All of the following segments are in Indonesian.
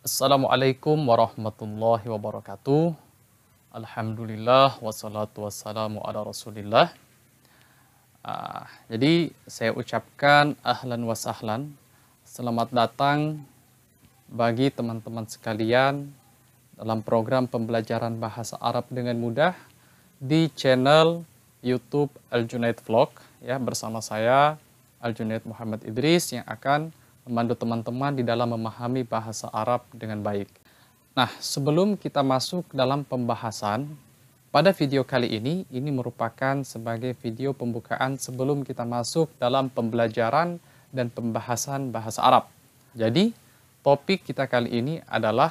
Assalamualaikum warahmatullahi wabarakatuh. Alhamdulillah wassalatu wassalamu ala Rasulillah. Jadi saya ucapkan ahlan wa sahlan. Selamat datang bagi teman-teman sekalian dalam program pembelajaran bahasa Arab dengan mudah di channel YouTube Al-Junaid Vlog ya, bersama saya Al-Junaid Muhammad Idris yang akan membantu teman-teman di dalam memahami bahasa Arab dengan baik. Nah, sebelum kita masuk dalam pembahasan, pada video kali ini merupakan sebagai video pembukaan sebelum kita masuk dalam pembelajaran dan pembahasan bahasa Arab. Jadi, topik kita kali ini adalah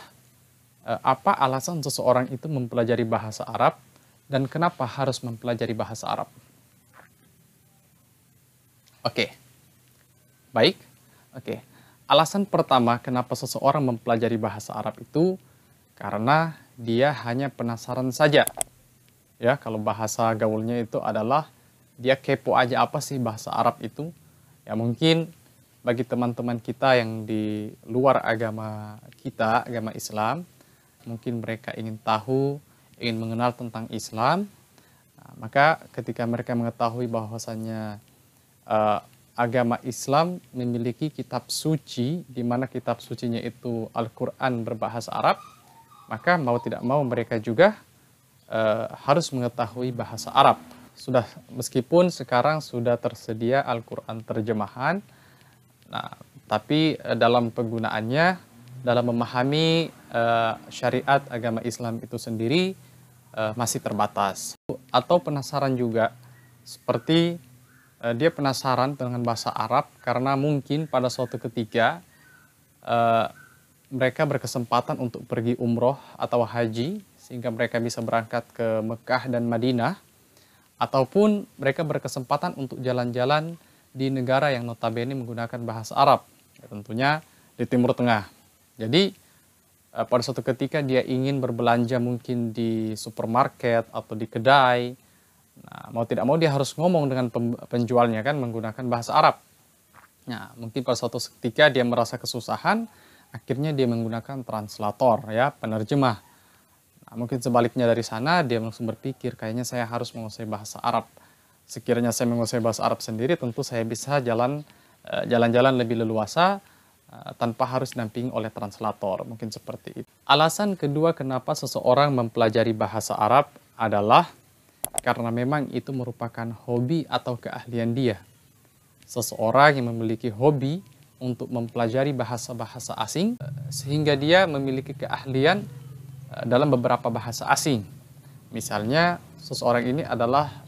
apa alasan seseorang itu mempelajari bahasa Arab dan kenapa harus mempelajari bahasa Arab. Oke, baik. Oke, alasan pertama kenapa seseorang mempelajari bahasa Arab itu karena dia hanya penasaran saja. Ya, kalau bahasa gaulnya itu adalah dia kepo aja apa sih bahasa Arab itu. Ya mungkin bagi teman-teman kita yang di luar agama kita, agama Islam, mungkin mereka ingin tahu, ingin mengenal tentang Islam. Nah, maka ketika mereka mengetahui bahwasannya agama Islam memiliki kitab suci, di mana kitab sucinya itu Al-Quran berbahasa Arab, maka mau tidak mau mereka juga harus mengetahui bahasa Arab. Meskipun sekarang sudah tersedia Al-Quran terjemahan, nah, tapi dalam penggunaannya, dalam memahami syariat agama Islam itu sendiri masih terbatas. Atau penasaran juga, seperti dia penasaran dengan bahasa Arab karena mungkin pada suatu ketika mereka berkesempatan untuk pergi umroh atau haji sehingga mereka bisa berangkat ke Mekah dan Madinah, ataupun mereka berkesempatan untuk jalan-jalan di negara yang notabene menggunakan bahasa Arab, ya, tentunya di Timur Tengah. Jadi pada suatu ketika dia ingin berbelanja mungkin di supermarket atau di kedai. Nah, mau tidak mau dia harus ngomong dengan penjualnya kan menggunakan bahasa Arab. Nah, mungkin pada suatu ketika dia merasa kesusahan, akhirnya dia menggunakan translator ya, penerjemah. Nah, mungkin sebaliknya dari sana dia langsung berpikir kayaknya saya harus menguasai bahasa Arab. Sekiranya saya menguasai bahasa Arab sendiri, tentu saya bisa jalan-jalan lebih leluasa tanpa harus didampingi oleh translator. Mungkin seperti itu. Alasan kedua kenapa seseorang mempelajari bahasa Arab adalah karena memang itu merupakan hobi atau keahlian dia. Seseorang yang memiliki hobi untuk mempelajari bahasa-bahasa asing, sehingga dia memiliki keahlian dalam beberapa bahasa asing. Misalnya, seseorang ini adalah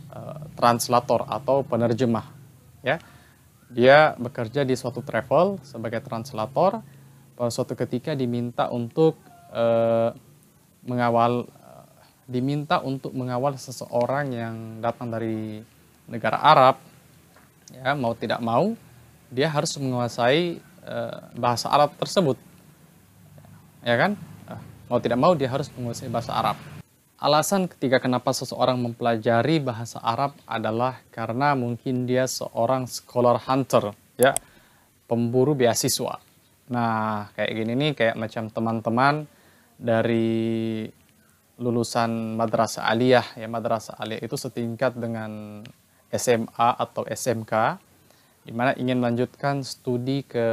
translator atau penerjemah. Ya, dia bekerja di suatu travel sebagai translator. Pada suatu ketika diminta untuk mengawal seseorang yang datang dari negara Arab, ya mau tidak mau dia harus menguasai bahasa Arab tersebut, ya kan? Mau tidak mau dia harus menguasai bahasa Arab. Alasan ketiga kenapa seseorang mempelajari bahasa Arab adalah karena mungkin dia seorang scholar hunter, ya, pemburu beasiswa. Nah, kayak gini nih, kayak macam teman-teman dari lulusan madrasah aliyah, ya madrasah aliyah itu setingkat dengan SMA atau SMK, di mana ingin melanjutkan studi ke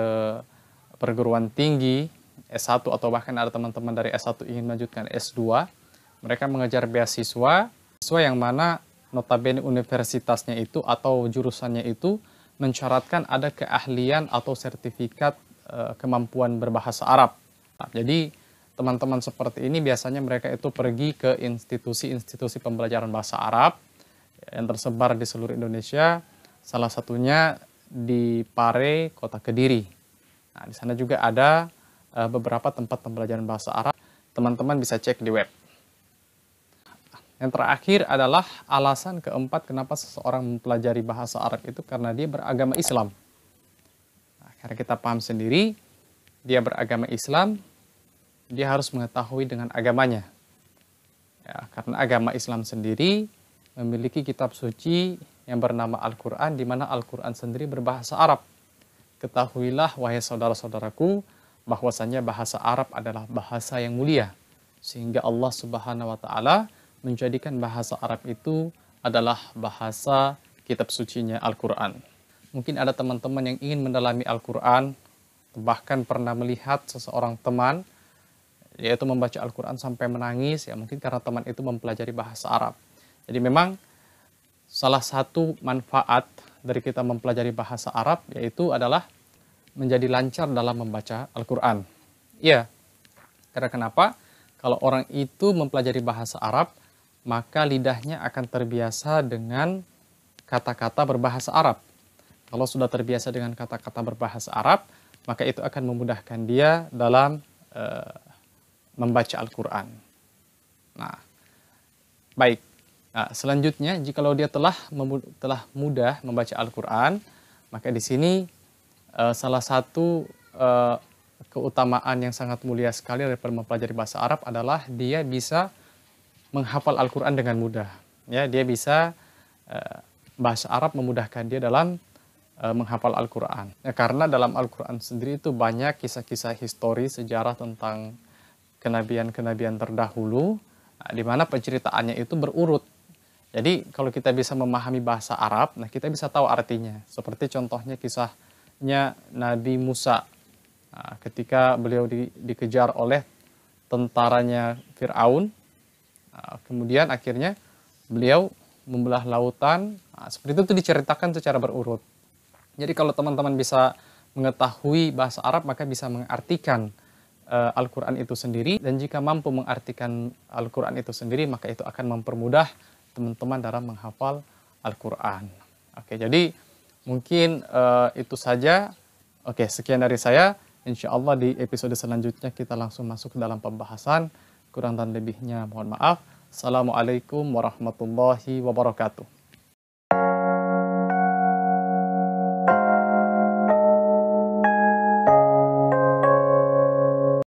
perguruan tinggi S1 atau bahkan ada teman-teman dari S1 ingin melanjutkan S2. Mereka mengejar beasiswa, yang mana notabene universitasnya itu atau jurusannya itu mensyaratkan ada keahlian atau sertifikat kemampuan berbahasa Arab. Nah, jadi teman-teman seperti ini biasanya mereka itu pergi ke institusi-institusi pembelajaran bahasa Arab yang tersebar di seluruh Indonesia, salah satunya di Pare, Kota Kediri. Nah, di sana juga ada beberapa tempat pembelajaran bahasa Arab. Teman-teman bisa cek di web. Yang terakhir adalah alasan keempat kenapa seseorang mempelajari bahasa Arab itu karena dia beragama Islam. Nah, karena kita paham sendiri, dia beragama Islam, dia harus mengetahui dengan agamanya. Ya, karena agama Islam sendiri memiliki kitab suci yang bernama Al-Quran, di mana Al-Quran sendiri berbahasa Arab. Ketahuilah, wahai saudara-saudaraku, bahwasanya bahasa Arab adalah bahasa yang mulia, sehingga Allah Subhanahu wa taala menjadikan bahasa Arab itu adalah bahasa kitab sucinya Al-Qur'an. Mungkin ada teman-teman yang ingin mendalami Al-Qur'an, bahkan pernah melihat seseorang teman yaitu membaca Al-Qur'an sampai menangis, ya mungkin karena teman itu mempelajari bahasa Arab. Jadi memang salah satu manfaat dari kita mempelajari bahasa Arab yaitu adalah menjadi lancar dalam membaca Al-Quran. Iya, karena kenapa? Kalau orang itu mempelajari bahasa Arab, maka lidahnya akan terbiasa dengan kata-kata berbahasa Arab. Kalau sudah terbiasa dengan kata-kata berbahasa Arab, maka itu akan memudahkan dia dalam membaca Al-Quran. Nah, baik. Nah, selanjutnya, jikalau dia telah mudah membaca Al-Quran, maka di sini salah satu keutamaan yang sangat mulia sekali daripada mempelajari bahasa Arab adalah dia bisa menghafal Al-Quran dengan mudah. Ya, dia bisa bahasa Arab memudahkan dia dalam menghafal Al-Quran. Ya, karena dalam Al-Quran sendiri itu banyak kisah-kisah histori sejarah tentang kenabian-kenabian terdahulu, di mana penceritaannya itu berurut. Jadi kalau kita bisa memahami bahasa Arab, nah kita bisa tahu artinya. Seperti contohnya kisahnya Nabi Musa, ketika beliau dikejar oleh tentaranya Fir'aun, kemudian akhirnya beliau membelah lautan. Seperti itu diceritakan secara berurut. Jadi kalau teman-teman bisa mengetahui bahasa Arab, maka bisa mengartikan Al-Quran itu sendiri. Dan jika mampu mengartikan Al-Quran itu sendiri, maka itu akan mempermudah teman-teman dalam menghafal Al-Quran. Oke, jadi mungkin itu saja. Oke, sekian dari saya. Insya Allah di episode selanjutnya kita langsung masuk ke dalam pembahasan. Kurang dan lebihnya mohon maaf. Assalamualaikum warahmatullahi wabarakatuh.